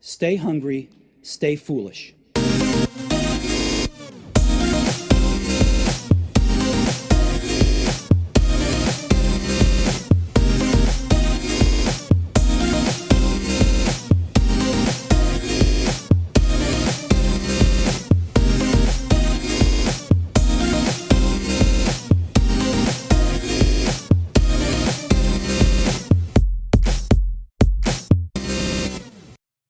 Stay hungry, stay foolish.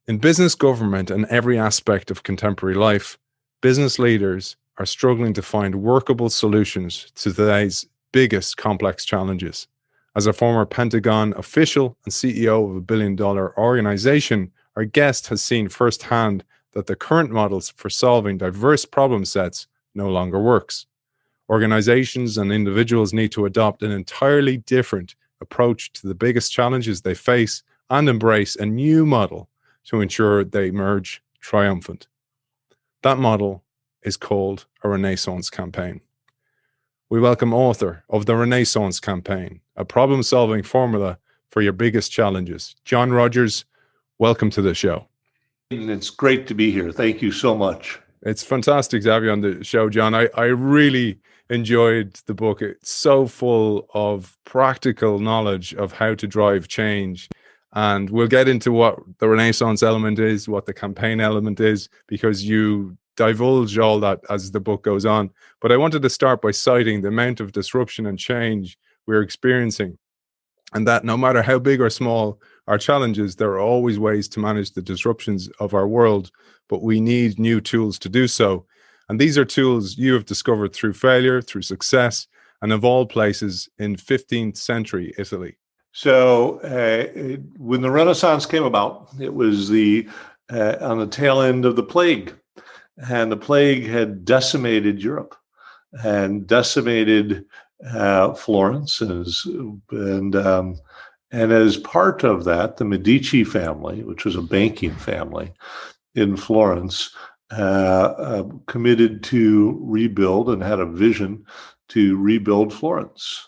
In business, government, and every aspect of contemporary life, business leaders are struggling to find workable solutions to today's biggest complex challenges. As a former Pentagon official and CEO of a billion-dollar organization, our guest has seen firsthand that the current models for solving diverse problem sets no longer works. Organizations and individuals need to adopt an entirely different approach to the biggest challenges they face and embrace a new model to ensure they emerge triumphant. That model is called a Renaissance campaign. We welcome author of the Renaissance campaign, a problem-solving formula for your biggest challenges. John Rogers, welcome to the show. It's great to be here. Thank you so much. It's fantastic to have you on the show, John. I really enjoyed the book. It's so full of practical knowledge of how to drive change. And we'll get into what the Renaissance element is, what the campaign element is, because you divulge all that as the book goes on. But I wanted to start by citing the amount of disruption and change we're experiencing, and that no matter how big or small our challenges, there are always ways to manage the disruptions of our world, but we need new tools to do so. And these are tools you have discovered through failure, through success, and of all places in 15th century Italy. So when the Renaissance came about, it was on the tail end of the plague. And the plague had decimated Europe and decimated Florence. And as part of that, the Medici family, which was a banking family in Florence, committed to rebuild and had a vision to rebuild Florence.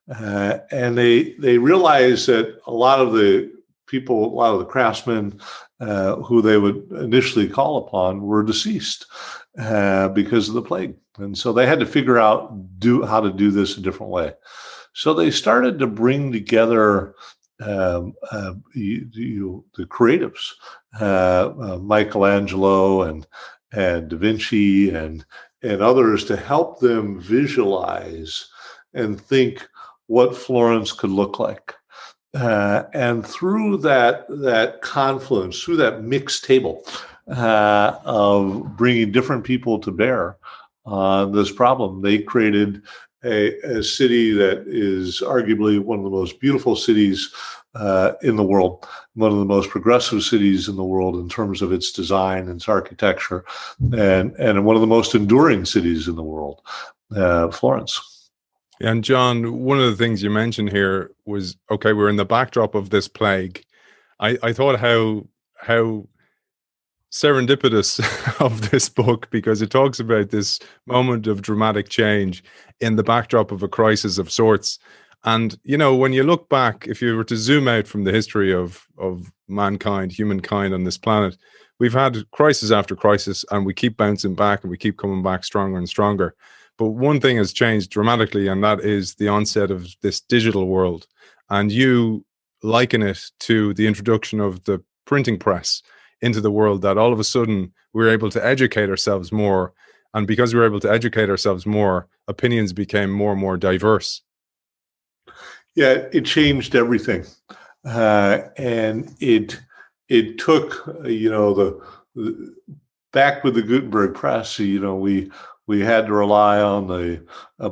And they realized that a lot of the people, a lot of the craftsmen who they would initially call upon were deceased because of the plague. And so they had to figure out how to do this a different way. So they started to bring together the creatives, Michelangelo and Da Vinci and others, to help them visualize and think what Florence could look like. And through that confluence, through that mixed table of bringing different people to bear on this problem, they created a city that is arguably one of the most beautiful cities in the world, one of the most progressive cities in the world in terms of its design and its architecture, and one of the most enduring cities in the world, Florence. And John, one of the things you mentioned here was, okay, we're in the backdrop of this plague. I thought how serendipitous of this book, because it talks about this moment of dramatic change in the backdrop of a crisis of sorts. And, you know, when you look back, if you were to zoom out from the history of mankind, humankind on this planet, we've had crisis after crisis, and we keep bouncing back and we keep coming back stronger and stronger. But one thing has changed dramatically, and that is the onset of this digital world. And you liken it to the introduction of the printing press into the world, that all of a sudden we're able to educate ourselves more. And because we're able to educate ourselves more, opinions became more and more diverse. Yeah, it changed everything. And it took, back with the Gutenberg press, we had to rely on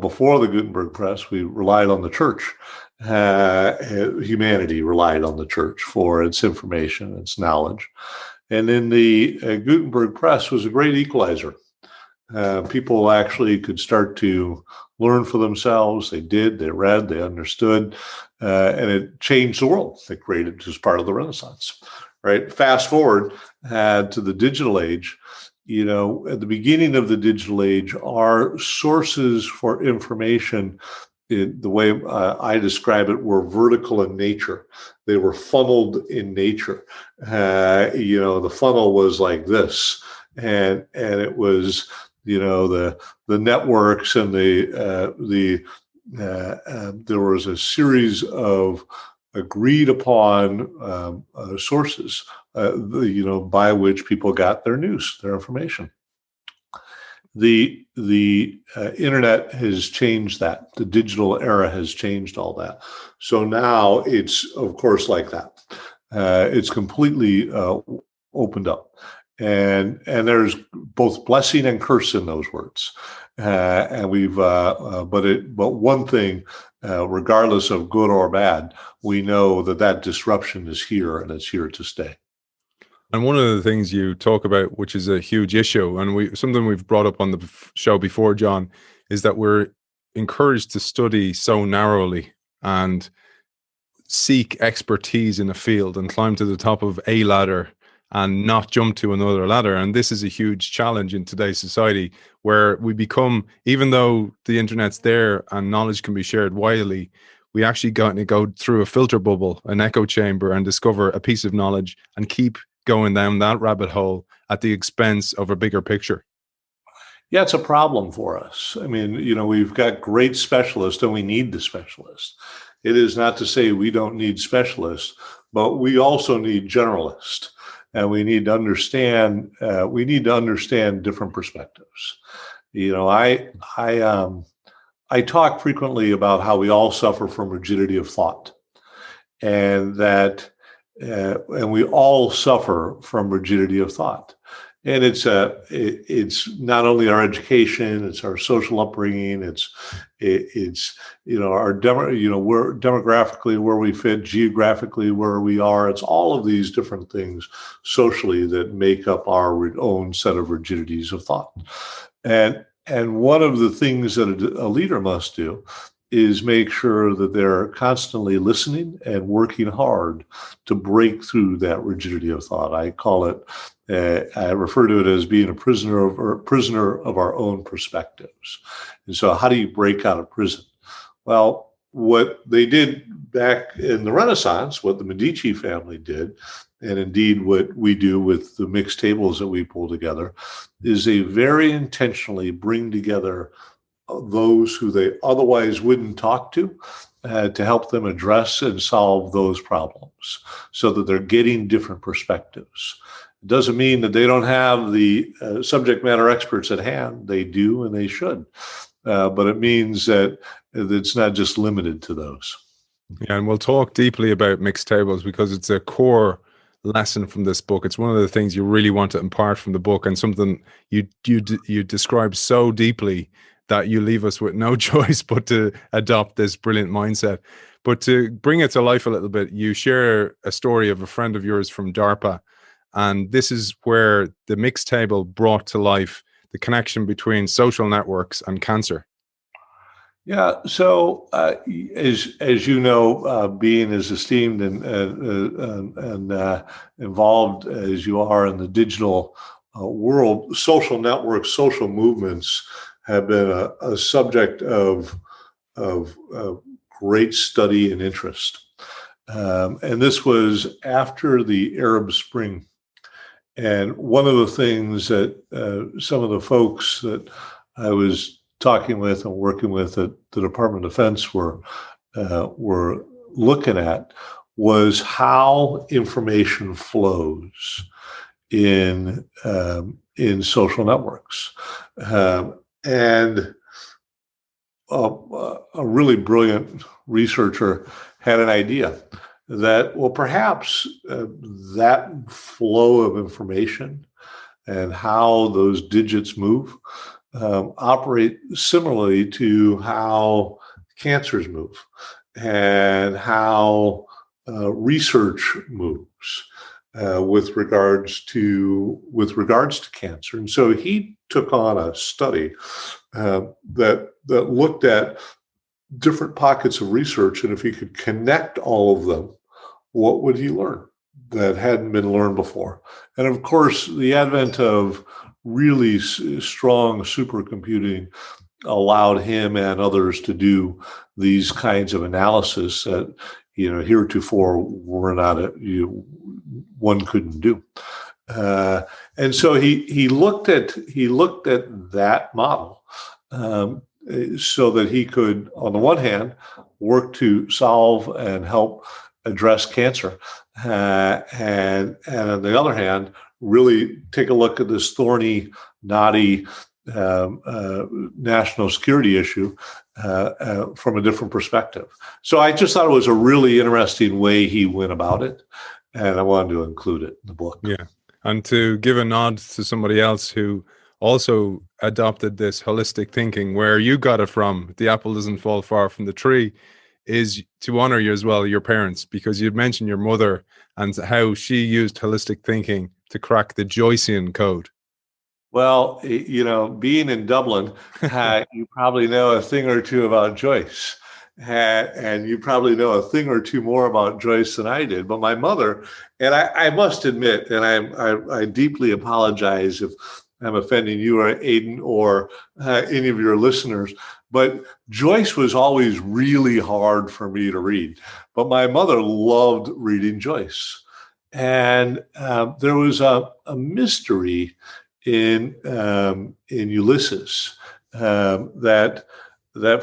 before the Gutenberg press, we relied on the church. Humanity relied on the church for its information, its knowledge. And then the Gutenberg press was a great equalizer. People actually could start to learn for themselves. They did, they read, they understood, and it changed the world. It created as part of the Renaissance, right? Fast forward to the digital age. At the beginning of the digital age, our sources for information the way I describe it, were vertical in nature. They were funneled in nature. The funnel was like this, and it was, the networks and there was a series of agreed upon sources, by which people got their news, their information. The internet has changed that. The digital era has changed all that. So now it's, of course, like that. It's completely opened up, and there's both blessing and curse in those words. And we've, but one thing, regardless of good or bad, we know that disruption is here, and it's here to stay. And one of the things you talk about, which is a huge issue, and something we've brought up on the show before, John, is that we're encouraged to study so narrowly and seek expertise in a field and climb to the top of a ladder and not jump to another ladder. And this is a huge challenge in today's society, where we become, even though the internet's there and knowledge can be shared widely, we actually got to go through a filter bubble, an echo chamber, and discover a piece of knowledge and keep going down that rabbit hole at the expense of a bigger picture. Yeah, it's a problem for us. I mean, we've got great specialists, and we need the specialists. It is not to say we don't need specialists, but we also need generalists, and we need to understand. Different perspectives. I talk frequently about how we all suffer from rigidity of thought, and we all suffer from rigidity of thought. And it's not only our education, it's our social upbringing, it's our we're demographically where we fit, geographically where we are. It's all of these different things socially that make up our own set of rigidities of thought. And one of the things that a leader must do is make sure that they're constantly listening and working hard to break through that rigidity of thought. I call it, I refer to it as being a prisoner of our own perspectives. And so how do you break out of prison? Well, what they did back in the Renaissance, what the Medici family did, and indeed what we do with the mixed tables that we pull together, is they very intentionally bring together those who they otherwise wouldn't talk to help them address and solve those problems, so that they're getting different perspectives. It doesn't mean that they don't have the subject matter experts at hand. They do, and they should. But it means that it's not just limited to those. Yeah, and we'll talk deeply about mixed tables because it's a core lesson from this book. It's one of the things you really want to impart from the book, and something you describe so deeply that you leave us with no choice but to adopt this brilliant mindset. But to bring it to life a little bit, you share a story of a friend of yours from DARPA, and this is where the mixed table brought to life the connection between social networks and cancer. Yeah. So, as you know, being as esteemed and involved as you are in the digital world, social networks, social movements have been a subject of great study and interest. And this was after the Arab Spring. And one of the things that some of the folks that I was talking with and working with at the Department of Defense were looking at was how information flows in social networks. And a really brilliant researcher had an idea that, well, perhaps that flow of information and how those digits move operate similarly to how cancers move and how research moves with regards to cancer. And so he took on a study that looked at different pockets of research, and if he could connect all of them, what would he learn that hadn't been learned before? And of course, the advent of really strong supercomputing allowed him and others to do these kinds of analysis that, heretofore were not one couldn't do. And so he looked at that model, so that he could, on the one hand, work to solve and help address cancer, and on the other hand, really take a look at this thorny, knotty national security issue from a different perspective. So I just thought it was a really interesting way he went about it, and I wanted to include it in the book. Yeah. And to give a nod to somebody else who also adopted this holistic thinking, where you got it from, the apple doesn't fall far from the tree, is to honor you as well, your parents, because you'd mentioned your mother and how she used holistic thinking to crack the Joycean code. Well, being in Dublin, you probably know a thing or two about Joyce. And you probably know a thing or two more about Joyce than I did. But my mother, and I must admit, and I deeply apologize if I'm offending you or Aidan or any of your listeners, but Joyce was always really hard for me to read. But my mother loved reading Joyce. And there was a mystery in Ulysses that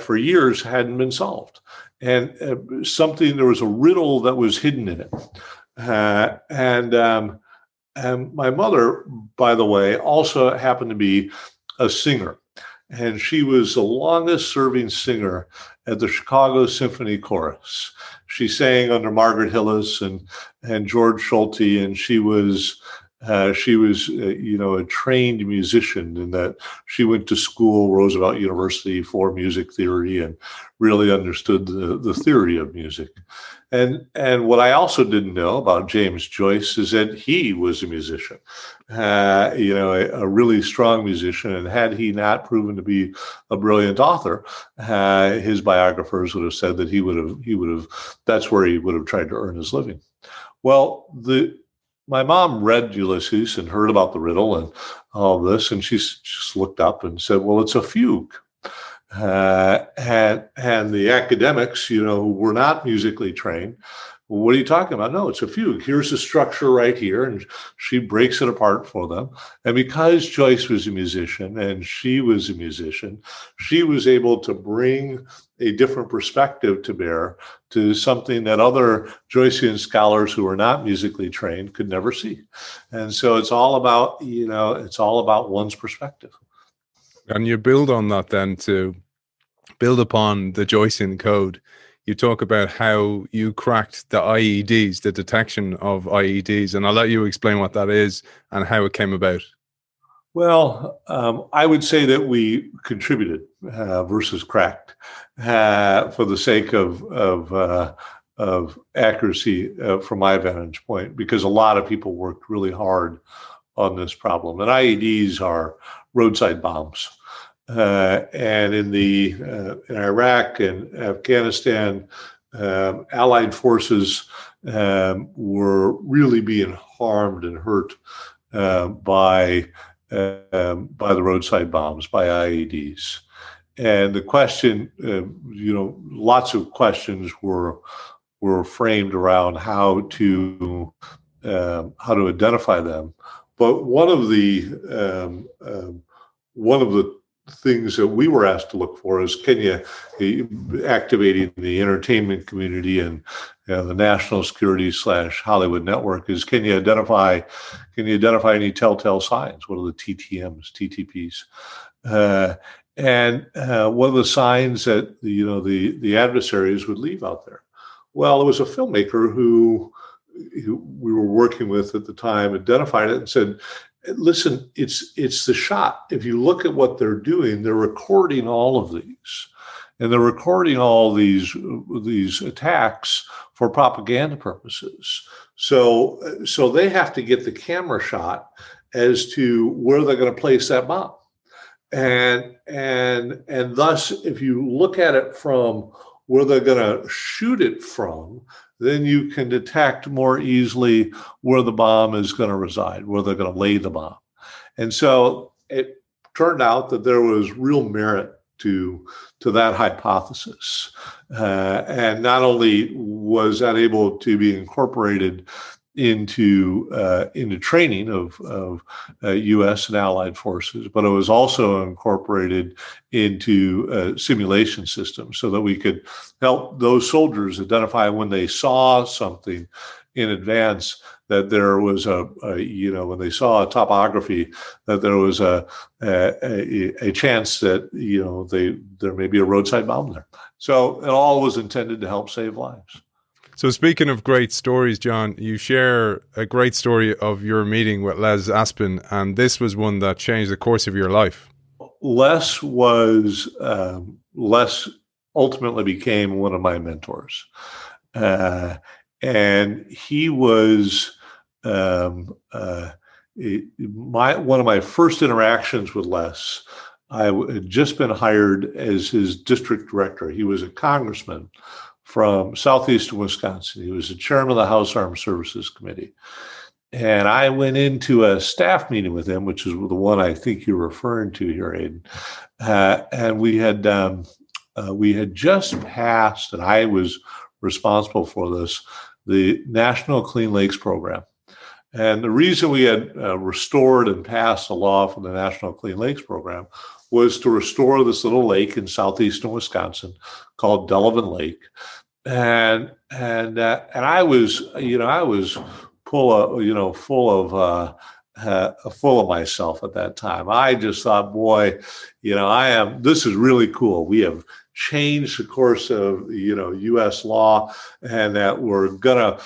for years hadn't been solved. And there was a riddle that was hidden in it. And my mother, by the way, also happened to be a singer. And she was the longest serving singer at the Chicago Symphony Chorus. She sang under Margaret Hillis and George Schulte, and she was a trained musician in that she went to school, Roosevelt University, for music theory and really understood the theory of music. And what I also didn't know about James Joyce is that he was a musician, a really strong musician. And had he not proven to be a brilliant author, his biographers would have said that he would have that's where he would have tried to earn his living. Well, my mom read Ulysses and heard about the riddle and all this, and she just looked up and said, well, it's a fugue. And the academics, who were not musically trained, what are you talking about? No, it's a fugue. Here's the structure right here. And she breaks it apart for them. And because Joyce was a musician and she was a musician, she was able to bring a different perspective to bear to something that other Joycean scholars who were not musically trained could never see. And so it's all about one's perspective. And you build on that then to build upon the Joycean code. You talk about how you cracked the IEDs, the detection of IEDs, and I'll let you explain what that is and how it came about. Well, I would say that we contributed versus cracked for the sake of accuracy from my vantage point, because a lot of people worked really hard on this problem. And IEDs are roadside bombs. And in Iraq and Afghanistan, Allied forces were really being harmed and hurt by the roadside bombs, by IEDs. And the question, lots of questions were framed around how to identify them. But one of the things that we were asked to look for is, activating the entertainment community and the national security / Hollywood network, is can you identify any telltale signs? What are the TTMs, TTPs? And what are the signs that the adversaries would leave out there? Well, it was a filmmaker who we were working with at the time identified it and said, listen, it's the shot. If you look at what they're doing, they're recording all of these, and they're recording all these attacks for propaganda purposes. So they have to get the camera shot as to where they're going to place that bomb, and thus, if you look at it from where they're going to shoot it from, then you can detect more easily where the bomb is going to reside, where they're going to lay the bomb. And so it turned out that there was real merit to that hypothesis. And not only was that able to be incorporated into training of U.S. and allied forces, but it was also incorporated into simulation systems so that we could help those soldiers identify when they saw something in advance, that there was when they saw a topography, that there was a chance that there may be a roadside bomb there. So it all was intended to help save lives. So speaking of great stories, John, you share a great story of your meeting with Les Aspin, and this was one that changed the course of your life. Les ultimately became one of my mentors. And he was one of my first interactions with Les. I had just been hired as his district director. He was a congressman from southeastern Wisconsin. He was the chairman of the House Armed Services Committee. And I went into a staff meeting with him, which is the one I think you're referring to here, Aidan. And we had just passed, and I was responsible for this, the National Clean Lakes Program. And the reason we had restored and passed a law for the National Clean Lakes Program was to restore this little lake in southeastern Wisconsin called Delavan Lake. And I was full of myself at that time. I just thought, boy, this is really cool. We have changed the course of U.S. law, and that we're gonna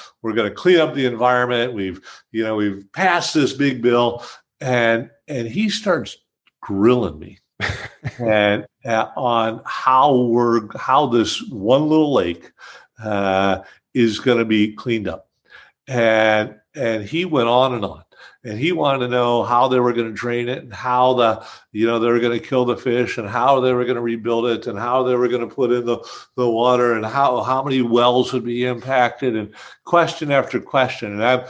clean up the environment. We've passed this big bill, and he starts grilling me and on how this one little lake is going to be cleaned up, and he went on and on. And he wanted to know how they were going to drain it, and how they were going to kill the fish, and how they were going to rebuild it, and how they were going to put in the water, and how many wells would be impacted, and question after question. And I've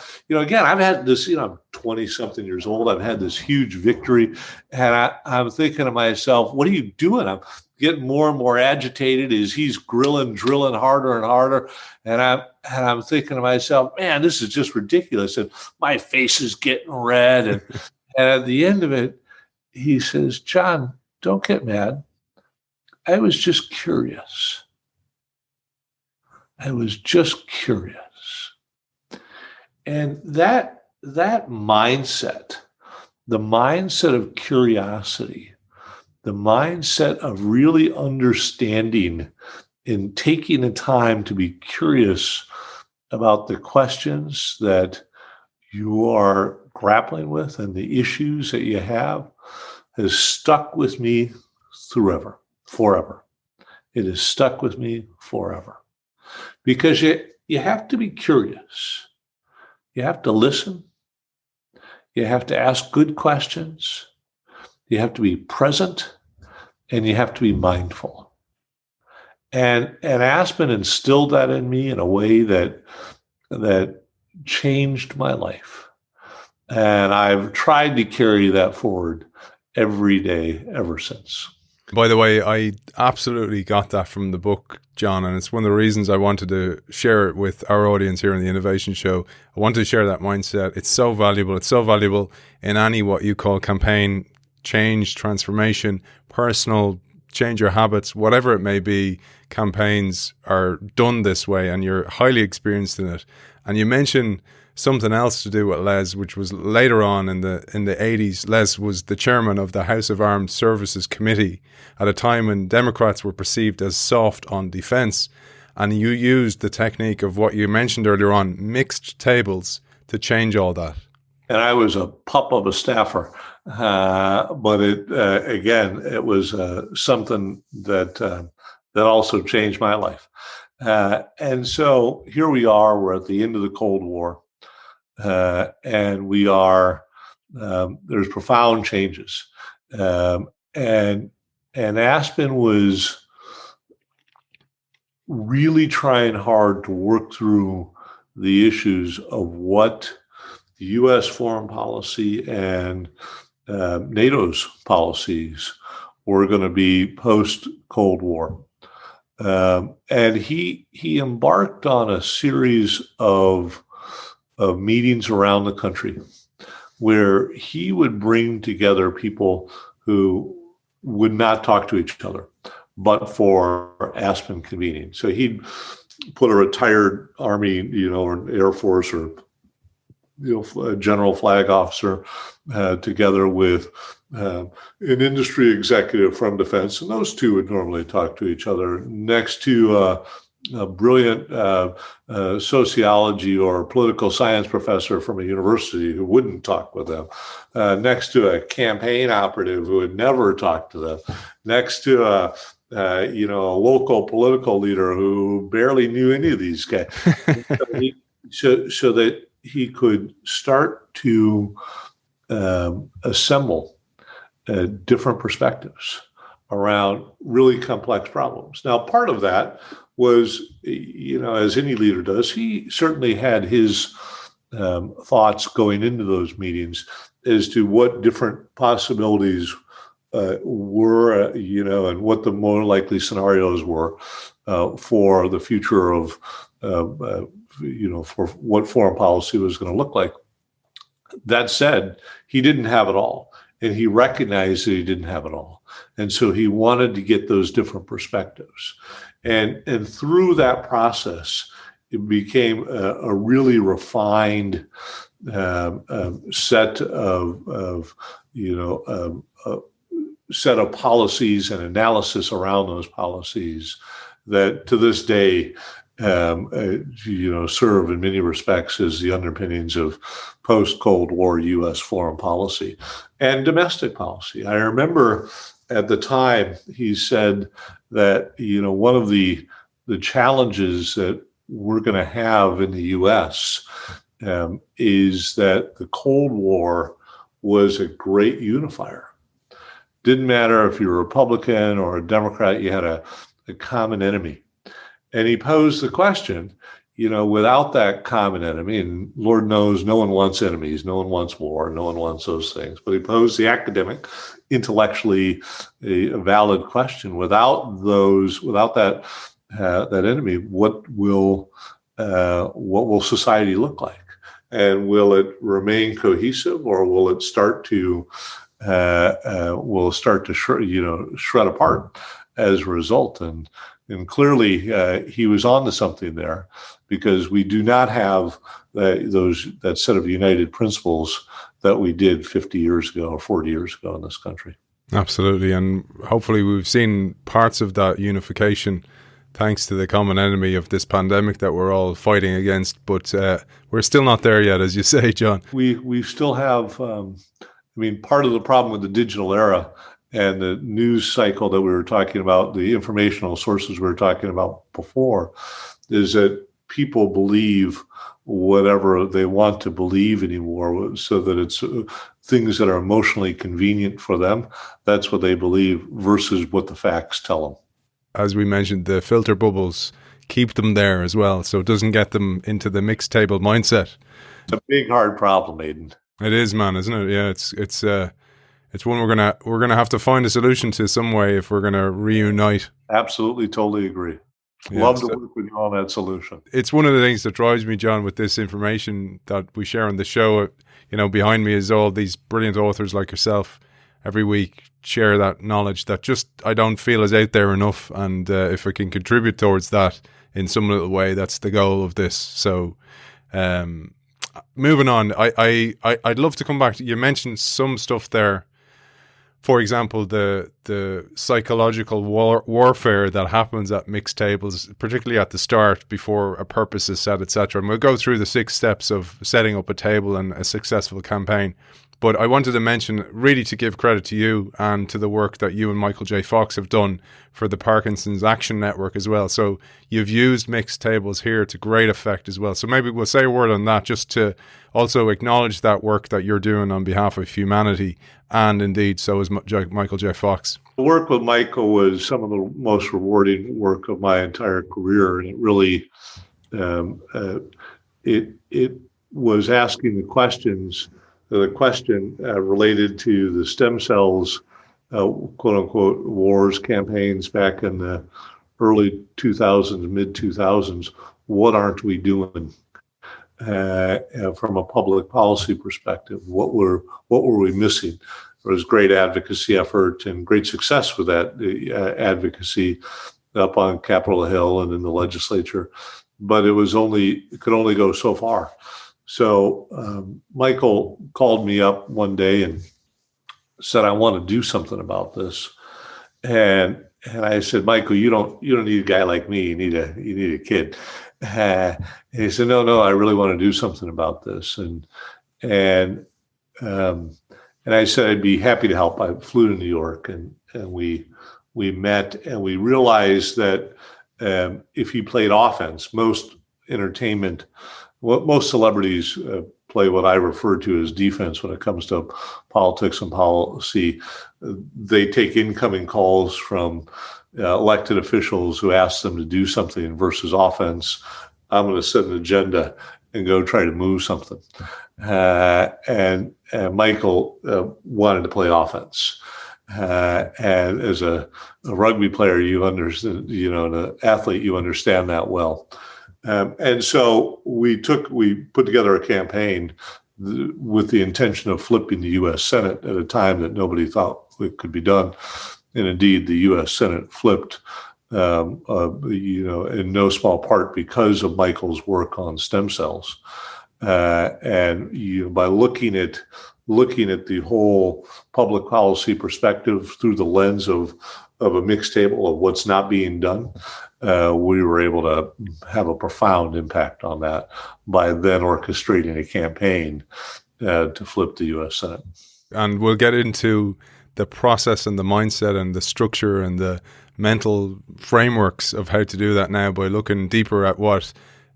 had this, I'm 20 something years old. I've had this huge victory, and I'm thinking to myself, what are you doing? I'm getting more and more agitated as he's drilling harder and harder. And I'm thinking to myself, man, this is just ridiculous. And my face is getting red. And at the end of it, he says, John, don't get mad. I was just curious. And that mindset, the mindset of curiosity, the mindset of really understanding and taking the time to be curious about the questions that you are grappling with and the issues that you have, has stuck with me forever. It has stuck with me forever. Because you have to be curious. You have to listen. You have to ask good questions. You have to be present, and you have to be mindful. And Aspen instilled that in me in a way that changed my life. And I've tried to carry that forward every day ever since. By the way, I absolutely got that from the book, John, and it's one of the reasons I wanted to share it with our audience here in the Innovation Show. I wanted to share that mindset. It's so valuable. It's so valuable in any what you call campaign, change, transformation, personal, change your habits, whatever it may be. Campaigns are done this way, and you're highly experienced in it. And you mentioned something else to do with Les, which was later on in the 80s. Les was the chairman of the House of Armed Services Committee at a time when Democrats were perceived as soft on defense. And you used the technique of what you mentioned earlier on, mixed tables, to change all that. And I was a pup of a staffer. But it was something that also changed my life. And so here we are, we're at the end of the Cold War. And we are, there's profound changes. And Aspen was really trying hard to work through the issues of what the U.S. foreign policy and NATO's policies were going to be post-Cold War. And he embarked on a series of meetings around the country where he would bring together people who would not talk to each other, but for Aspen convening. So he'd put a retired Army, or Air Force, or a general flag officer together with an industry executive from defense, and those two would normally talk to each other, next to a brilliant sociology or political science professor from a university who wouldn't talk with them, next to a campaign operative who would never talk to them, next to a local political leader who barely knew any of these guys. so that he could start to assemble different perspectives around really complex problems. Now, part of that was, as any leader does, he certainly had his thoughts going into those meetings as to what different possibilities were, and what the more likely scenarios were for the future of, for what foreign policy was going to look like. That said, he didn't have it all, and he recognized that he didn't have it all. And so he wanted to get those different perspectives. And through that process, it became a really refined set of set of policies and analysis around those policies that to this day serve in many respects as the underpinnings of post-Cold War U.S. foreign policy and domestic policy. I remember at the time he said that, one of the challenges that we're going to have in the U.S. Is that the Cold War was a great unifier. Didn't matter if you were a Republican or a Democrat, you had a common enemy. And he posed the question, without that common enemy, and Lord knows no one wants enemies, no one wants war, no one wants those things. But he posed the academic, intellectually a valid question. Without that enemy, what will society look like? And will it remain cohesive, or will it start to shred apart as a result? And clearly, he was onto something there, because we do not have that set of united principles that we did 50 years ago or 40 years ago in this country. Absolutely, and hopefully we've seen parts of that unification thanks to the common enemy of this pandemic that we're all fighting against. But we're still not there yet, as you say, John. We still have, part of the problem with the digital era and the news cycle that we were talking about, the informational sources we were talking about before, is that people believe whatever they want to believe anymore, so that it's things that are emotionally convenient for them. That's what they believe versus what the facts tell them. As we mentioned, the filter bubbles keep them there as well, so it doesn't get them into the mixed table mindset. It's a big, hard problem, Aidan. It is, man, isn't it? Yeah, it's one we're gonna have to find a solution to some way if we're gonna reunite. Absolutely, totally agree. Yeah, Love to work with you on that solution. It's one of the things that drives me, John, with this information that we share on the show. Behind me is all these brilliant authors like yourself. Every week, share that knowledge that just I don't feel is out there enough. And if I can contribute towards that in some little way, that's the goal of this. So, moving on, I'd love to come back to, you mentioned some stuff there. For example, the psychological warfare that happens at mixed tables, particularly at the start before a purpose is set, etc. And we'll go through the 6 steps of setting up a table and a successful campaign. But I wanted to mention, really to give credit to you and to the work that you and Michael J. Fox have done for the Parkinson's Action Network as well. So you've used mixed tables here to great effect as well. So maybe we'll say a word on that, just to also acknowledge that work that you're doing on behalf of humanity. And indeed, so is Michael J. Fox. The work with Michael was some of the most rewarding work of my entire career. And it really, it was asking the question related to the stem cells quote unquote wars, campaigns back in the early 2000s, mid 2000s. What aren't we doing from a public policy perspective? What were we missing? There was great advocacy effort and great success with that advocacy up on Capitol Hill and in the legislature, but it could only go so far. So Michael called me up one day and said, "I want to do something about this." And I said, "Michael, you don't need a guy like me. You need a kid." And he said, "No, I really want to do something about this." And I said I'd be happy to help. I flew to New York and we met, and we realized that if you played offense, most celebrities play what I refer to as defense when it comes to politics and policy. They take incoming calls from elected officials who ask them to do something versus offense. I'm going to set an agenda and go try to move something. And Michael wanted to play offense. And as a rugby player, you understand, and an athlete, you understand that well. And so we put together a campaign with the intention of flipping the U.S. Senate at a time that nobody thought it could be done. And indeed, the U.S. Senate flipped, in no small part because of Michael's work on stem cells. And by looking at the whole public policy perspective through the lens of a mixed table of what's not being done, we were able to have a profound impact on that by then orchestrating a campaign to flip the U.S. Senate. And we'll get into the process and the mindset and the structure and the mental frameworks of how to do that now by looking deeper at what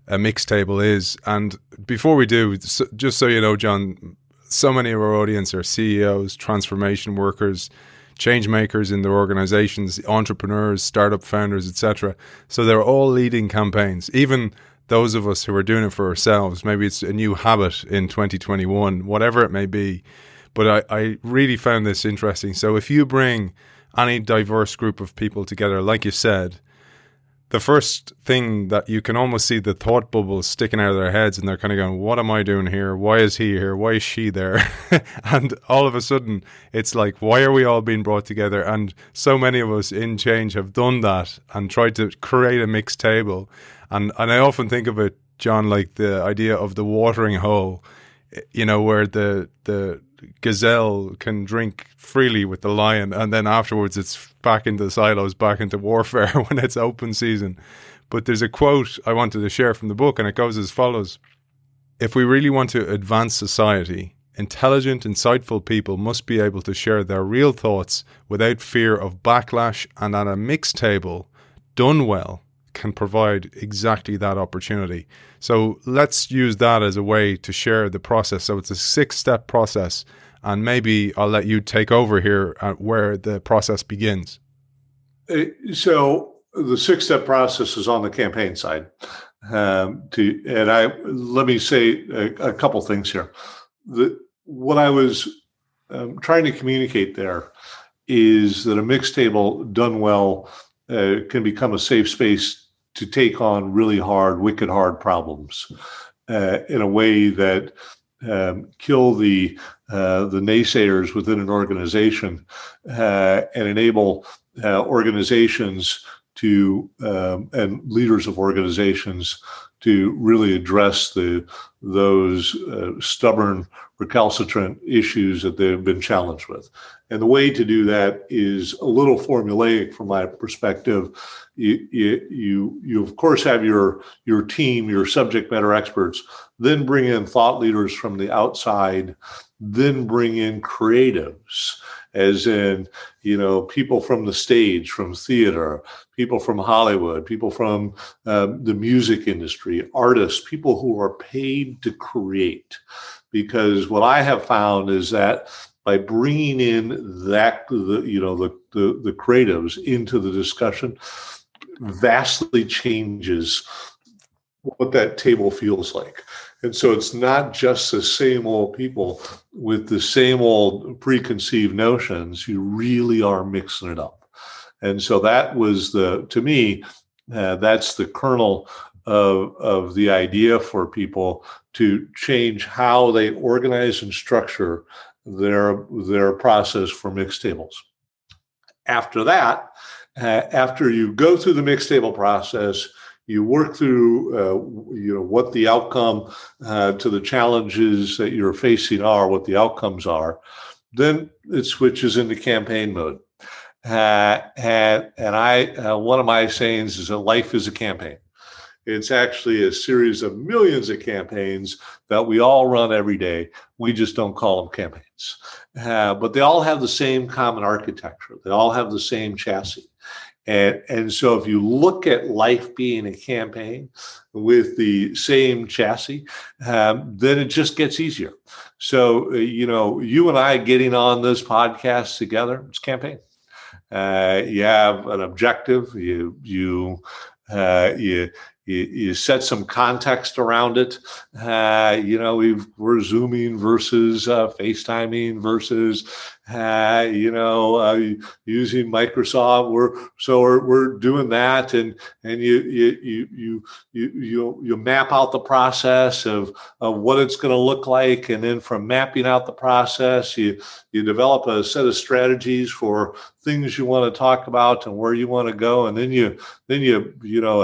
a mixed table is. And before we do, just so you know, John, so many of our audience are CEOs, transformation workers, change makers in their organizations, entrepreneurs, startup founders, etc. So they're all leading campaigns, even those of us who are doing it for ourselves. Maybe it's a new habit in 2021, whatever it may be. But I really found this interesting. So if you bring any diverse group of people together, like you said, the first thing that you can almost see the thought bubbles sticking out of their heads, and they're kind of going, what am I doing here? Why is he here? Why is she there? And all of a sudden, it's like, why are we all being brought together? And so many of us in change have done that and tried to create a mixed table. And I often think of it, John, like the idea of the watering hole, where the gazelle can drink freely with the lion, and then afterwards it's back into the silos, back into warfare when it's open season. But there's a quote I wanted to share from the book, and it goes as follows: if we really want to advance society, intelligent, insightful people must be able to share their real thoughts without fear of backlash, and at a mixed table, done well, can provide exactly that opportunity. So let's use that as a way to share the process. So it's a 6-step process, and maybe I'll let you take over here at where the process begins. So the 6-step process is on the campaign side. Let me say a couple things here. What I was trying to communicate there is that a mixed table done well can become a safe space to take on really hard, wicked hard problems in a way that kill the naysayers within an organization and enable organizations to and leaders of organizations to really address those stubborn, recalcitrant issues that they've been challenged with. And the way to do that is a little formulaic from my perspective. You of course have your team, your subject matter experts, then bring in thought leaders from the outside, then bring in creatives, as in, people from the stage, from theater, people from Hollywood, people from the music industry, artists, people who are paid to create. Because what I have found is that by bringing in the creatives into the discussion, vastly changes what that table feels like. And so it's not just the same old people with the same old preconceived notions. You really are mixing it up. And so that was to me, that's the kernel of the idea for people to change how they organize and structure their process for mixed tables. After that, after you go through the mixed table process, you work through what the outcome to the challenges that you're facing are, what the outcomes are. Then it switches into campaign mode. And one of my sayings is that life is a campaign. It's actually a series of millions of campaigns that we all run every day. We just don't call them campaigns. But they all have the same common architecture. They all have the same chassis. And so if you look at life being a campaign with the same chassis, then it just gets easier. So, you and I getting on this podcast together, it's campaign. You have an objective. You set some context around it. We're Zooming versus FaceTiming versus using Microsoft. We're doing that, and you map out the process of what it's going to look like, and then from mapping out the process, you develop a set of strategies for things you want to talk about and where you want to go, and then you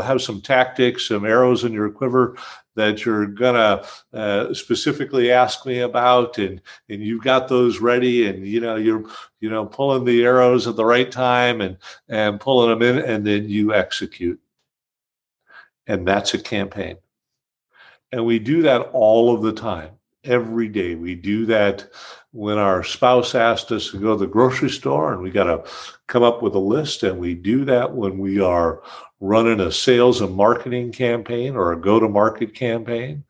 have some tactics, some arrows in your quiver that you're gonna specifically ask me about, and you've got those ready, and you're pulling the arrows at the right time and pulling them in, and then you execute, and that's a campaign. And we do that all of the time, every day. We do that when our spouse asked us to go to the grocery store, and we got to come up with a list, and we do that when we are running a sales and marketing campaign or a go-to-market campaign.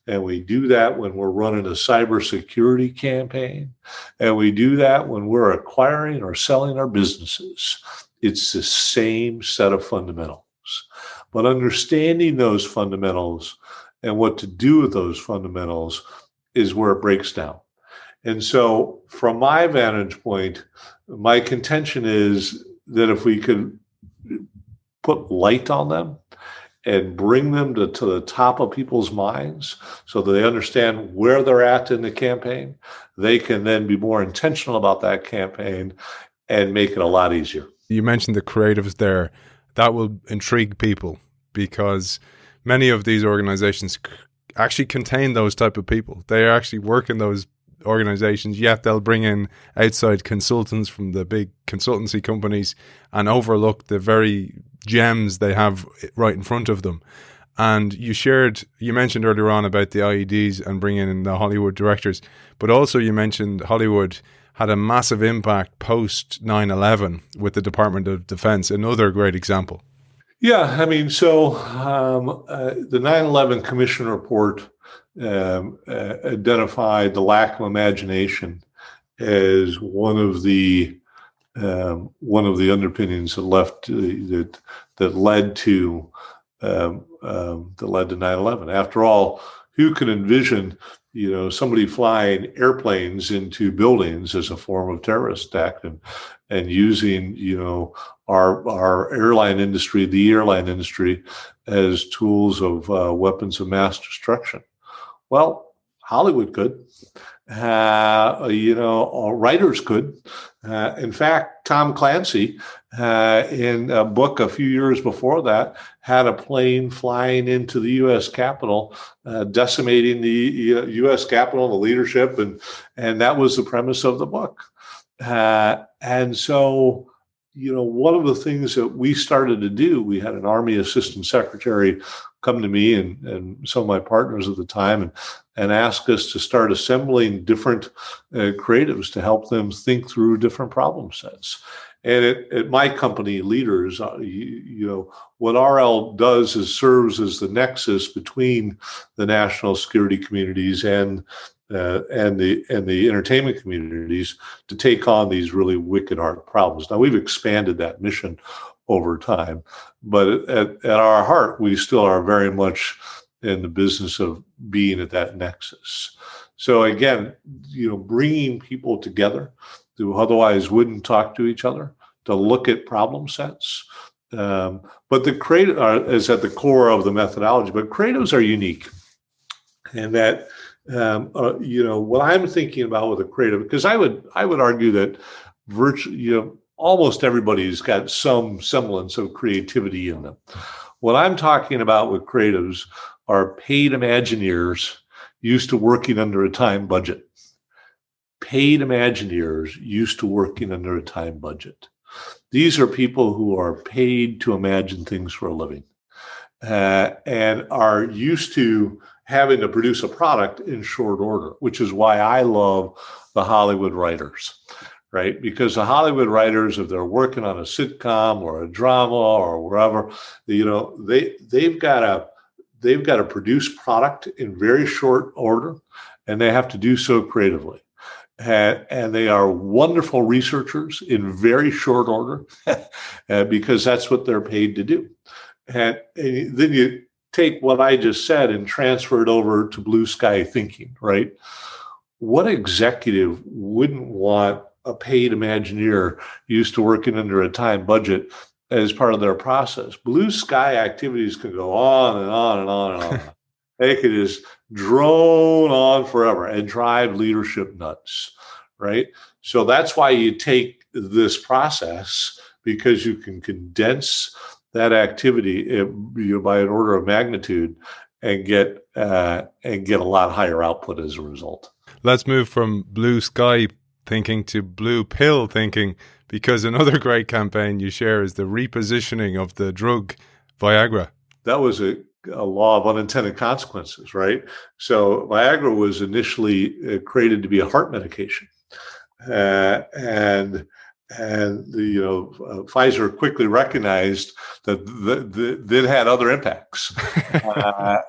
And we do that when we're running a cybersecurity campaign. And we do that when we're acquiring or selling our businesses. It's the same set of fundamentals. But understanding those fundamentals and what to do with those fundamentals is where it breaks down. And so from my vantage point, my contention is that if we could put light on them and bring them to the top of people's minds so that they understand where they're at in the campaign, they can then be more intentional about that campaign and make it a lot easier. You mentioned the creatives there. That will intrigue people because many of these organizations actually contain those type of people. They actually work in those organizations, yet they'll bring in outside consultants from the big consultancy companies and overlook the very gems they have right in front of them. And you mentioned earlier on about the IEDs and bringing in the Hollywood directors, but also you mentioned Hollywood had a massive impact post 9/11 with the Department of Defense, another great example. Yeah, I mean, so the 9/11 Commission report identified the lack of imagination as one of the underpinnings that led to 9/11. After all, who could envision somebody flying airplanes into buildings as a form of terrorist attack and using our airline industry as tools of weapons of mass destruction? Well, Hollywood could. Writers could. In fact, Tom Clancy, in a book a few years before that, had a plane flying into the U.S. Capitol, decimating the U.S. Capitol, the leadership, and that was the premise of the book. And so, one of the things that we started to do, we had an Army Assistant Secretary come to me and some of my partners at the time and ask us to start assembling different creatives to help them think through different problem sets. And at my company, Leaders, what RL does is serves as the nexus between the national security communities and the entertainment communities to take on these really wicked hard problems. Now, we've expanded that mission over time, but at our heart, we still are very much in the business of being at that nexus. So again, bringing people together who otherwise wouldn't talk to each other to look at problem sets. But the creative is at the core of the methodology, but creatives are unique. And that, what I'm thinking about with a creative, because I would argue that virtually, almost everybody's got some semblance of creativity in them. What I'm talking about with creatives are paid Imagineers used to working under a time budget. Paid Imagineers used to working under a time budget. These are people who are paid to imagine things for a living and are used to having to produce a product in short order, which is why I love the Hollywood writers, right? Because the Hollywood writers, if they're working on a sitcom or a drama or wherever, they've got to produce product in very short order, and they have to do so creatively. And they are wonderful researchers in very short order because that's what they're paid to do. And then you take what I just said and transfer it over to blue sky thinking, right? What executive wouldn't want a paid Imagineer used to working under a time budget as part of their process? Blue sky activities can go on and on and on and on. They could just drone on forever and drive leadership nuts, right? So that's why you take this process, because you can condense that activity by an order of magnitude and get a lot higher output as a result. Let's move from blue sky thinking to blue pill thinking, because another great campaign you share is the repositioning of the drug Viagra. That was a law of unintended consequences, right? So Viagra was initially created to be a heart medication, and Pfizer quickly recognized that it had other impacts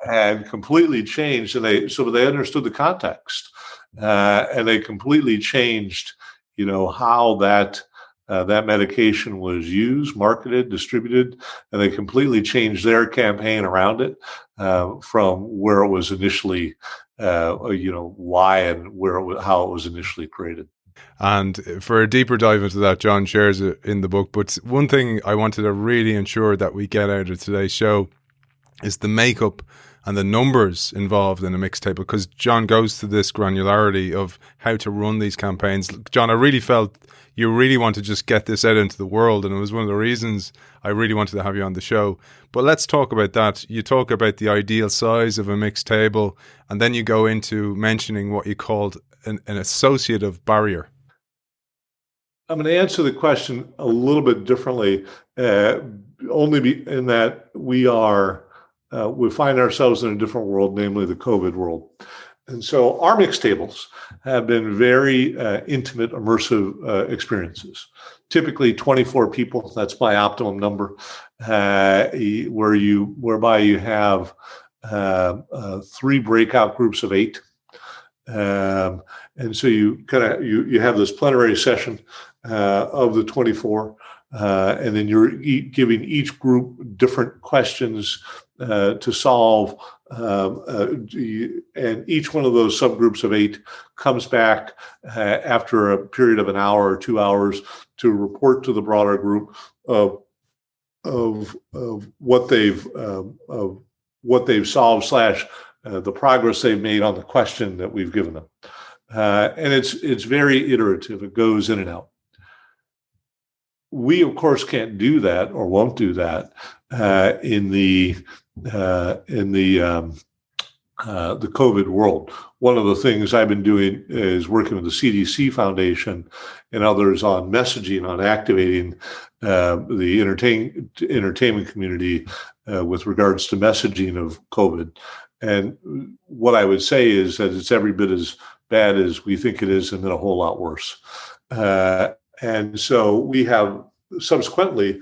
and completely changed. And they understood the context, and they completely changed, how that medication was used, marketed, distributed, and they completely changed their campaign around it from where it was initially, why and how it was initially created. And for a deeper dive into that, John shares it in the book. But one thing I wanted to really ensure that we get out of today's show is the makeup and the numbers involved in a mixtape, because John goes to this granularity of how to run these campaigns. John, I really felt you really want to just get this out into the world, and it was one of the reasons I really wanted to have you on the show. But let's talk about that. You talk about the ideal size of a mixed table, and then you go into mentioning what you called an associative barrier. I'm going to answer the question a little bit differently, only in that we find ourselves in a different world, namely the COVID world. And so our mixed tables have been very intimate, immersive experiences. Typically 24 people, that's my optimum number, whereby you have 3 breakout groups of 8. And so you have this plenary session of the 24, and then you're giving each group different questions to solve, and each one of those subgroups of 8 comes back after a period of an hour or 2 hours to report to the broader group of what they've solved / the progress they've made on the question that we've given them. And it's very iterative. It goes in and out. We, of course, can't do that or won't do that in the COVID world. One of the things I've been doing is working with the CDC Foundation and others on messaging, on activating the entertainment community with regards to messaging of COVID. And what I would say is that it's every bit as bad as we think it is, and then a whole lot worse. And so we have subsequently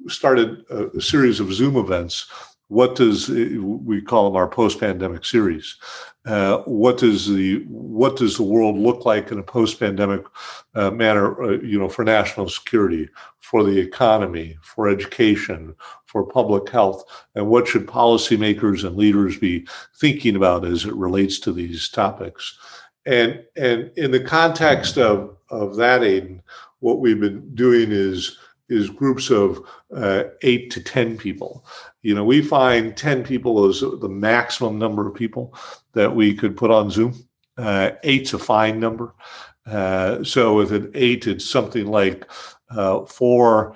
started a series of Zoom events. We call them our post-pandemic series, what does the world look like in a post-pandemic manner, for national security, for the economy, for education, for public health, and what should policymakers and leaders be thinking about as it relates to these topics. And in the context of that, Aidan, what we've been doing is groups of 8 to 10 people. We find 10 people is the maximum number of people that we could put on Zoom. 8's a fine number. So with an 8, it's something like four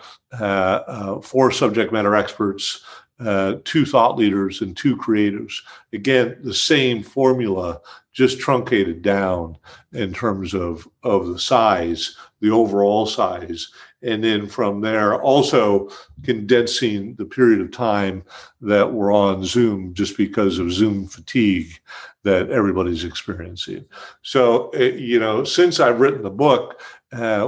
subject matter experts, 2 thought leaders, and 2 creatives. Again, the same formula, just truncated down in terms of the size, the overall size. And then from there, also condensing the period of time that we're on Zoom just because of Zoom fatigue that everybody's experiencing. So, since I've written the book,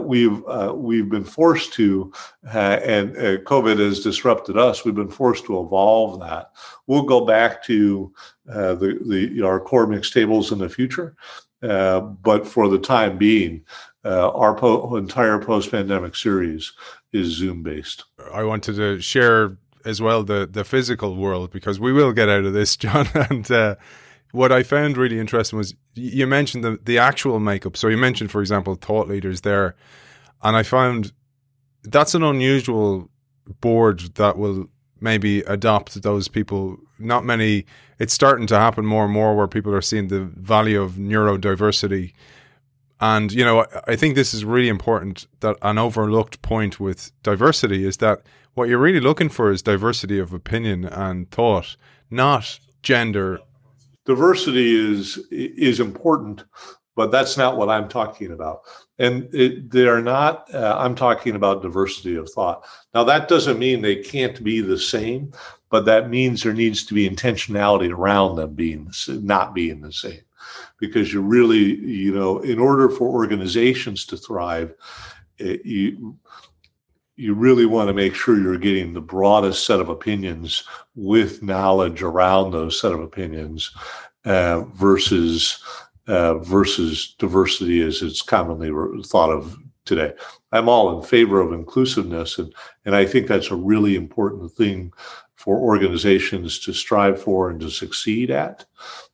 we've been forced to, and COVID has disrupted us. We've been forced to evolve that. We'll go back to our core mixed tables in the future, but for the time being, our entire post-pandemic series is Zoom-based. I wanted to share as well the physical world, because we will get out of this, John. And what I found really interesting was you mentioned the actual makeup. So you mentioned, for example, thought leaders there. And I found that's an unusual board that will maybe adopt those people. Not many. It's starting to happen more and more where people are seeing the value of neurodiversity. And, I think this is really important, that an overlooked point with diversity is that what you're really looking for is diversity of opinion and thought, not gender. Diversity is important, but that's not what I'm talking about. And they're not, I'm talking about diversity of thought. Now, that doesn't mean they can't be the same, but that means there needs to be intentionality around them not being the same. Because you really, in order for organizations to thrive, you really want to make sure you're getting the broadest set of opinions with knowledge around those set of opinions versus diversity as it's commonly thought of today. I'm all in favor of inclusiveness, and I think that's a really important thing for organizations to strive for and to succeed at.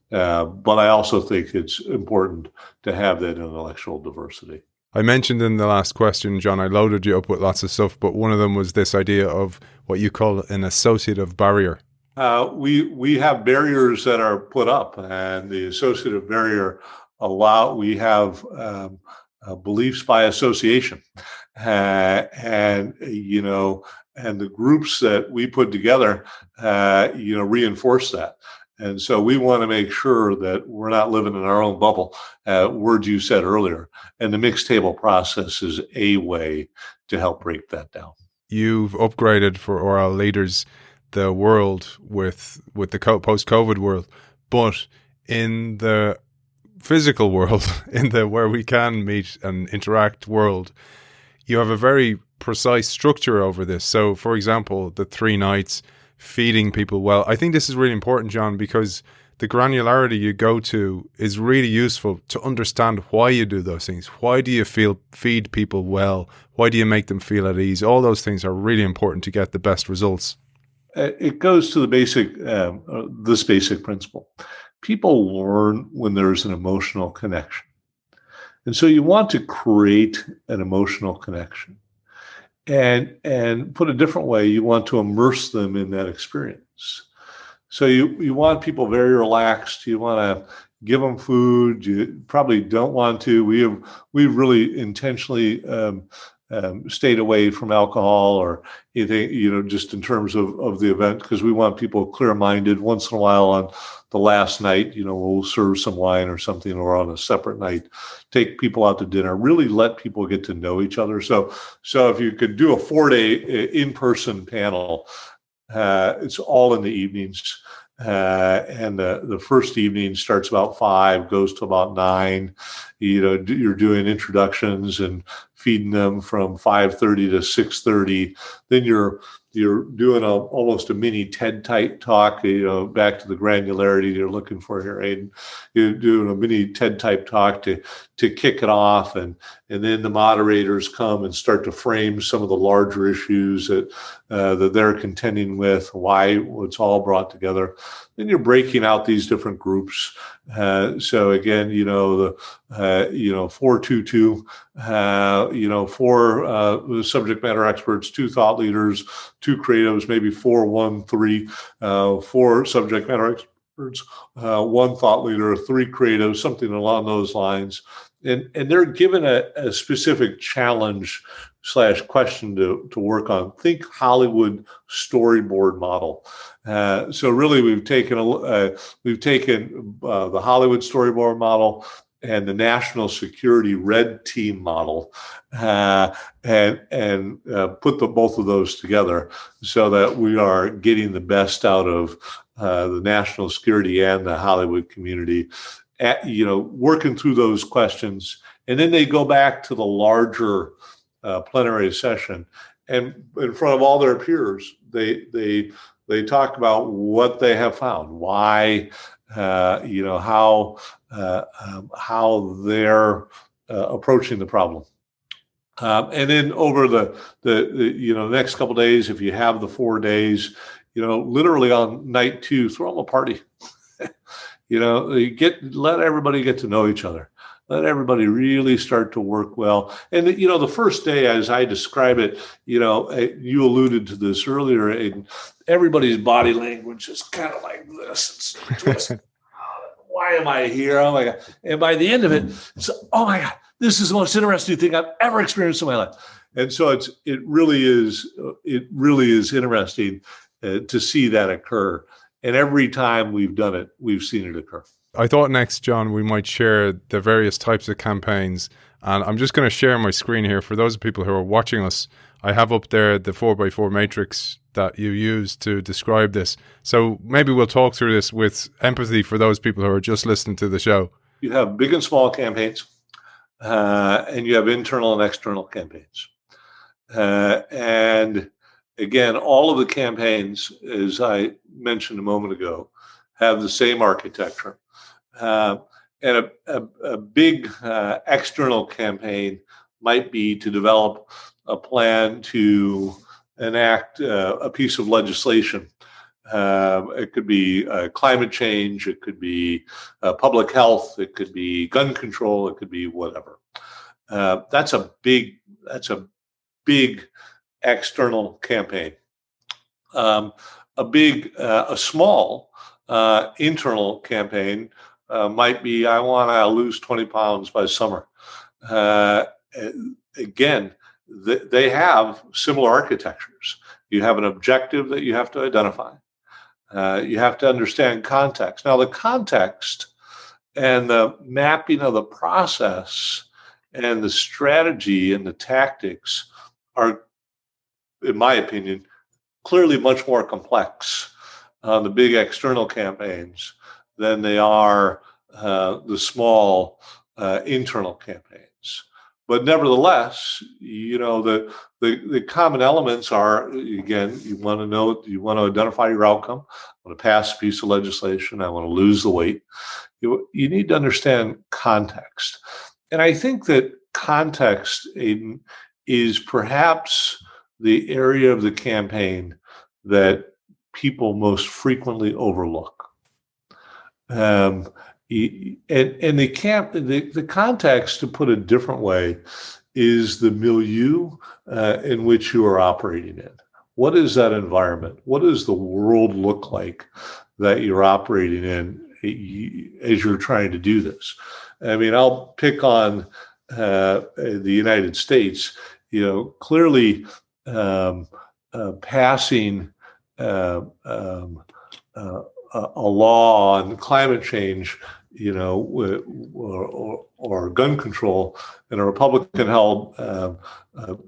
But I also think it's important to have that intellectual diversity. I mentioned in the last question, John, I loaded you up with lots of stuff, but one of them was this idea of what you call an associative barrier. We have barriers that are put up, and the associative barrier we have beliefs by association, and the groups that we put together, reinforce that. And so we want to make sure that we're not living in our own bubble, words you said earlier. And the mixed table process is a way to help break that down. You've upgraded for oral leaders the world with the post-COVID world, but in the physical world, where we can meet and interact world, you have a very precise structure over this. So, for example, the 3 nights, feeding people well. I think this is really important, John, because the granularity you go to is really useful to understand why you do those things. Why do you feed people well? Why do you make them feel at ease? All those things are really important to get the best results. It goes to this basic principle. People learn when there's an emotional connection. And so you want to create an emotional connection. And put a different way, you want to immerse them in that experience. So you want people very relaxed. You want to give them food. You probably don't want to. We've really intentionally stayed away from alcohol or anything, just in terms of the event, because we want people clear-minded. Once in a while on the last night, we'll serve some wine or something, or on a separate night, take people out to dinner, really let people get to know each other. So if you could do a 4-day in-person panel, it's all in the evenings. And the first evening starts about 5, goes to about 9. You're doing introductions and feeding them from 5:30 to 6:30. Then you're you're doing almost a mini TED type talk, back to the granularity you're looking for here, Aidan. You're doing a mini TED type talk to kick it off, and then the moderators come and start to frame some of the larger issues that they're contending with, why it's all brought together. Then you're breaking out these different groups. So again, the 4-2-2, 4 subject matter experts, 2 thought leaders, 2 creatives, maybe 4-1-3, 4 subject matter experts, 1 thought leader, 3 creatives, something along those lines. And they're given a specific challenge / question to work on. Think Hollywood storyboard model. So really, we've taken the Hollywood storyboard model and the national security red team model, and put both of those together so that we are getting the best out of the national security and the Hollywood community. Working through those questions, and then they go back to the larger plenary session, and in front of all their peers, they talk about what they have found, why, how they're approaching the problem, and then over the next couple of days, if you have the 4 days, literally on night 2, throw them a party. Let everybody get to know each other. Let everybody really start to work well. And, the first day, as I describe it, you alluded to this earlier, Aidan, everybody's body language is kind of like this. It's why am I here? Oh my God. And by the end of it, it's, oh my God, this is the most interesting thing I've ever experienced in my life. And so it really is interesting to see that occur. And every time we've done it, we've seen it occur. I thought next, John, we might share the various types of campaigns. And I'm just going to share my screen here. For those people who are watching us, I have up there the 4x4 matrix that you use to describe this. So maybe we'll talk through this with empathy for those people who are just listening to the show. You have big and small campaigns, and you have internal and external campaigns. And again, all of the campaigns, as I mentioned a moment ago, have the same architecture. And a big external campaign might be to develop a plan to enact a piece of legislation. It could be climate change, it could be public health, it could be gun control, it could be whatever. That's a big external campaign. A small internal campaign might be, I want to lose 20 pounds by summer. Again, they have similar architectures. You have an objective that you have to identify. You have to understand context. Now, the context and the mapping of the process and the strategy and the tactics are, in my opinion, clearly much more complex on the big external campaigns than they are the small internal campaigns. But nevertheless, the common elements are, again, you want to identify your outcome. I want to pass a piece of legislation. I want to lose the weight. You need to understand context. And I think that context, Aidan, is perhaps the area of the campaign that people most frequently overlook. And the context, to put it a different way, is the milieu in which you are operating in. What is that environment? What does the world look like that you're operating in as you're trying to do this? I mean, I'll pick on the United States. Clearly passing a law on climate change, or gun control in a Republican-held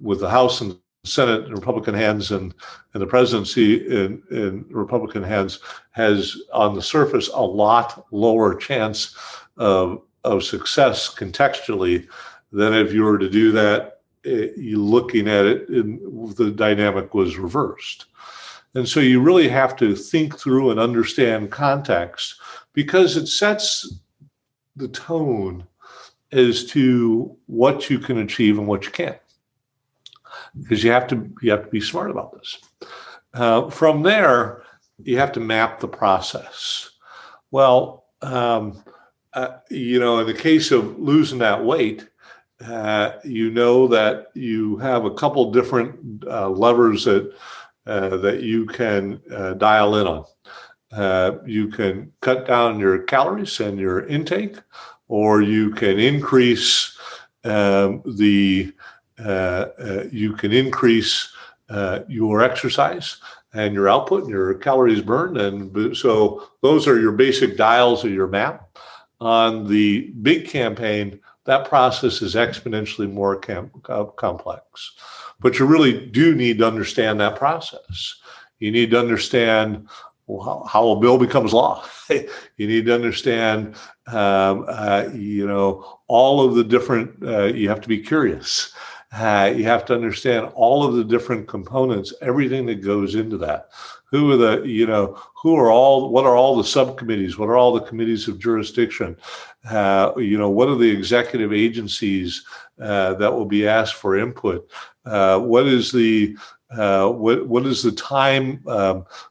with the House and Senate in Republican hands and the presidency in Republican hands, has on the surface a lot lower chance of success contextually than if you were to do that you looking at it, the dynamic was reversed. And so you really have to think through and understand context, because it sets the tone as to what you can achieve and what you can't. Because you have to be smart about this. From there, you have to map the process. Well, in the case of losing that weight, you know that you have a couple different levers that you can dial in on. You can cut down your calories and your intake, or you can increase your exercise and your output and your calories burned. And so those are your basic dials of your map. On the big campaign, that process is exponentially more complex. But you really do need to understand that process. You need to understand how a bill becomes law. You need to understand, all of the different, you have to be curious. You have to understand all of the different components, everything that goes into that. What are all the subcommittees? What are all the committees of jurisdiction? What are the executive agencies that will be asked for input? What is the time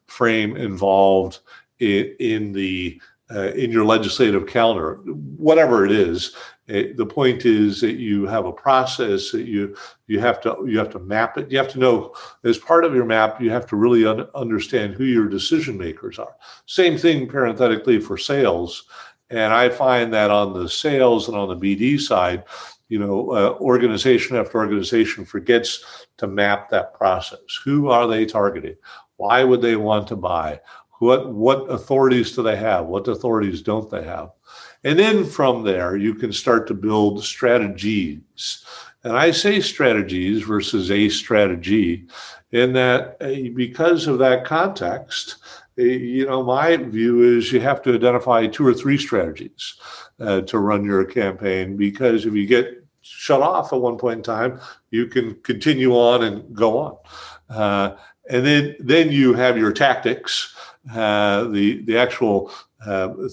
frame involved in your legislative calendar? Whatever it is, the point is that you have a process that you have to map it. You have to know, as part of your map, you have to really understand who your decision makers are. Same thing parenthetically for sales. And I find that on the sales and on the BD side, organization after organization forgets to map that process. Who are they targeting? Why would they want to buy? What authorities do they have? What authorities don't they have? And then from there, you can start to build strategies. And I say strategies versus a strategy in that because of that context, my view is you have to identify 2 or 3 strategies to run your campaign, because if you get shut off at one point in time, you can continue on and go on. And then you have your tactics, the actual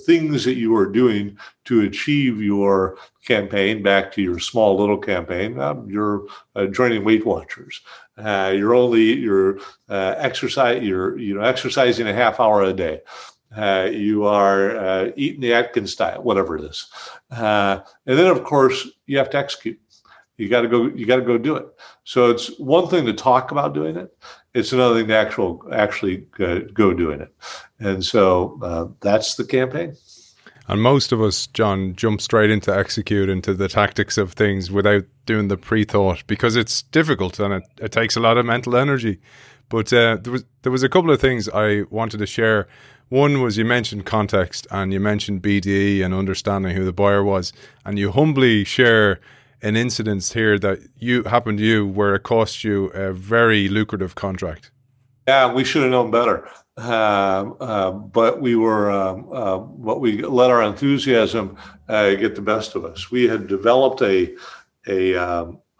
things that you are doing to achieve your campaign. Back to your small little campaign, you're joining Weight Watchers. You're exercising a half hour a day. You are eating the Atkins diet, whatever it is. And then, of course, you have to execute. You got to go do it. So it's one thing to talk about doing it. It's another thing to actually go doing it. And so that's the campaign. And most of us, John, jump straight into execute, into the tactics of things without doing the pre-thought, because it's difficult and it takes a lot of mental energy. But there was a couple of things I wanted to share. One was, you mentioned context and you mentioned BDE and understanding who the buyer was, and you humbly share an incident here that happened to you where it cost you a very lucrative contract. Yeah, we should have known better. But we let our enthusiasm get the best of us. We had developed a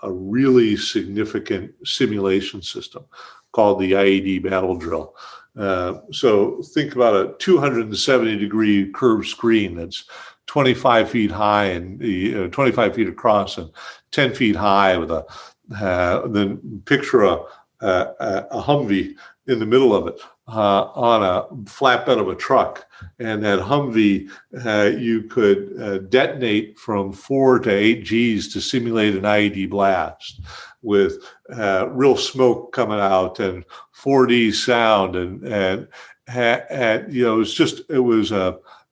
really significant simulation system called the IED battle drill. So think about a 270-degree curved screen that's 25 feet high and 25 feet across and 10 feet high, with then picture a Humvee in the middle of it on a flatbed of a truck. And that Humvee, you could detonate from 4 to 8 Gs to simulate an IED blast, with real smoke coming out and 4D sound, and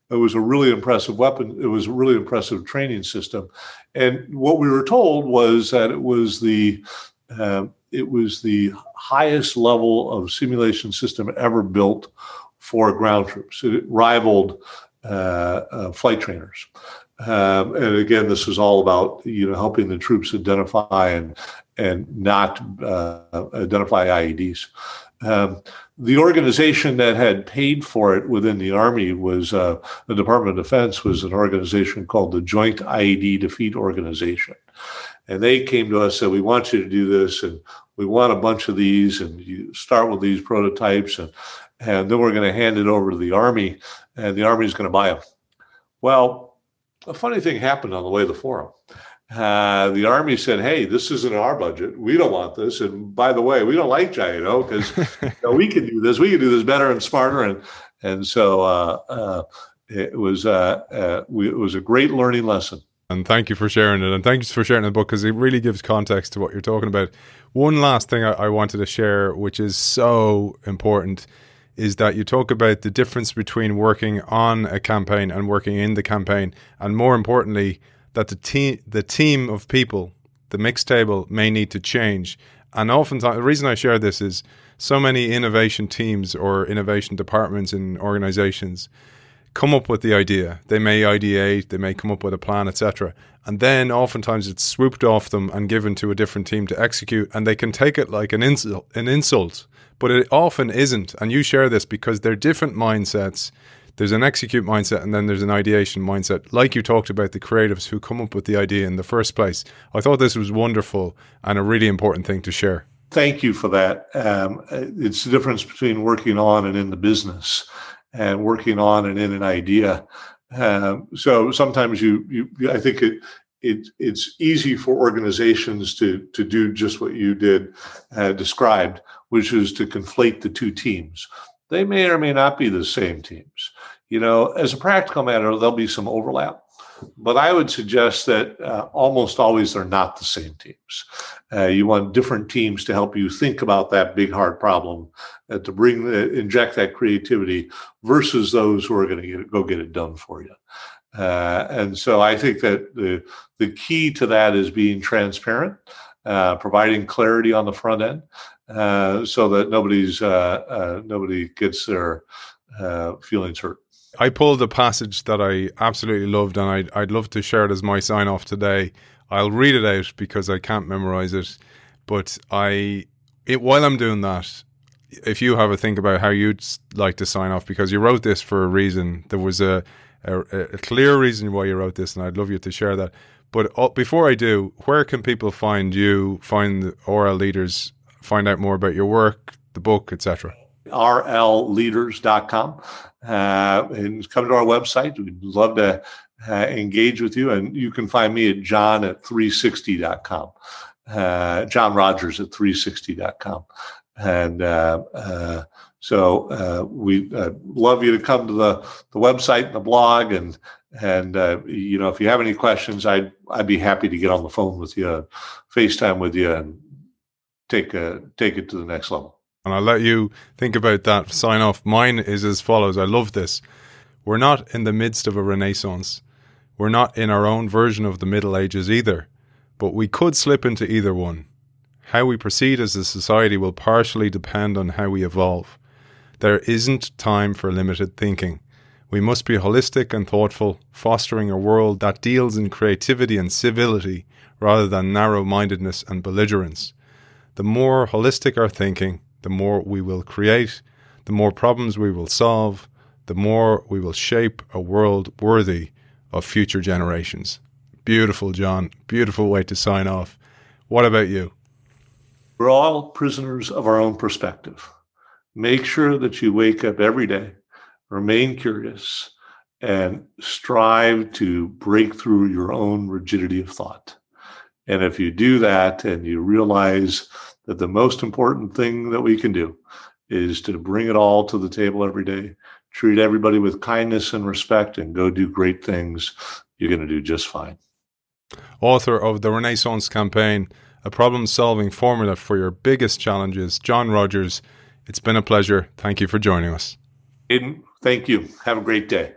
it was a really impressive weapon. It was a really impressive training system. And what we were told was that it was the highest level of simulation system ever built for ground troops. It rivaled flight trainers. And again, this is all about helping the troops identify and not identify IEDs. The organization that had paid for it within the Army was the Department of Defense, was an organization called the Joint IED Defeat Organization. And they came to us and said, we want you to do this, and we want a bunch of these, and you start with these prototypes, and then we're going to hand it over to the Army, and the Army is going to buy them. Well, a funny thing happened on the way to the forum. The Army said, hey, this isn't our budget. We don't want this. And by the way, we don't like Giotto because we can do this. We can do this better and smarter. And so it was a great learning lesson. And thank you for sharing it. And thanks for sharing the book, because it really gives context to what you're talking about. One last thing I wanted to share, which is so important, is that you talk about the difference between working on a campaign and working in the campaign. And more importantly, that the team of people, the mixed table, may need to change. And oftentimes, the reason I share this is so many innovation teams or innovation departments in organizations come up with the idea. They may ideate, they may come up with a plan, etc. And then oftentimes it's swooped off them and given to a different team to execute, and they can take it like an insult. But it often isn't. And you share this because they're different mindsets. There's an execute mindset, and then there's an ideation mindset. Like you talked about the creatives who come up with the idea in the first place. I thought this was wonderful and a really important thing to share. Thank you for that. It's the difference between working on and in the business, and working on and in an idea. So sometimes I think it's easy for organizations to do just what you did described, which is to conflate the two teams. They may or may not be the same teams. As a practical matter, there'll be some overlap, but I would suggest that almost always they're not the same teams. You want different teams to help you think about that big, hard problem, to inject that creativity, versus those who are going to go get it done for you. And so I think that the key to that is being transparent, providing clarity on the front end, so that nobody gets their feelings hurt. I pulled a passage that I absolutely loved, and I'd love to share it as my sign off today. I'll read it out because I can't memorize it. But while I'm doing that, if you have a think about how you'd like to sign off, because you wrote this for a reason. There was a clear reason why you wrote this, and I'd love you to share that. But before I do, where can people find you, find the RL Leaders, find out more about your work, the book, etc.? rlleaders.com, and come to our website. We'd love to engage with you. And you can find me at john@360.com, John Rogers at 360.com. And so we love you to come to the website and the blog. And if you have any questions, I'd be happy to get on the phone with you, FaceTime with you, and take it to the next level. And I'll let you think about that sign off. Mine is as follows. I love this. We're not in the midst of a renaissance. We're not in our own version of the Middle Ages either, but we could slip into either one. How we proceed as a society will partially depend on how we evolve. There isn't time for limited thinking. We must be holistic and thoughtful, fostering a world that deals in creativity and civility rather than narrow-mindedness and belligerence. The more holistic our thinking, the more we will create, the more problems we will solve, the more we will shape a world worthy of future generations. Beautiful, John. Beautiful way to sign off. What about you? We're all prisoners of our own perspective. Make sure that you wake up every day, remain curious, and strive to break through your own rigidity of thought. And if you do that and you realize that the most important thing that we can do is to bring it all to the table every day, treat everybody with kindness and respect, and go do great things, you're going to do just fine. Author of The Renaissance Campaign, a problem-solving formula for your biggest challenges, John Rogers. It's been a pleasure. Thank you for joining us. Aidan, thank you. Have a great day.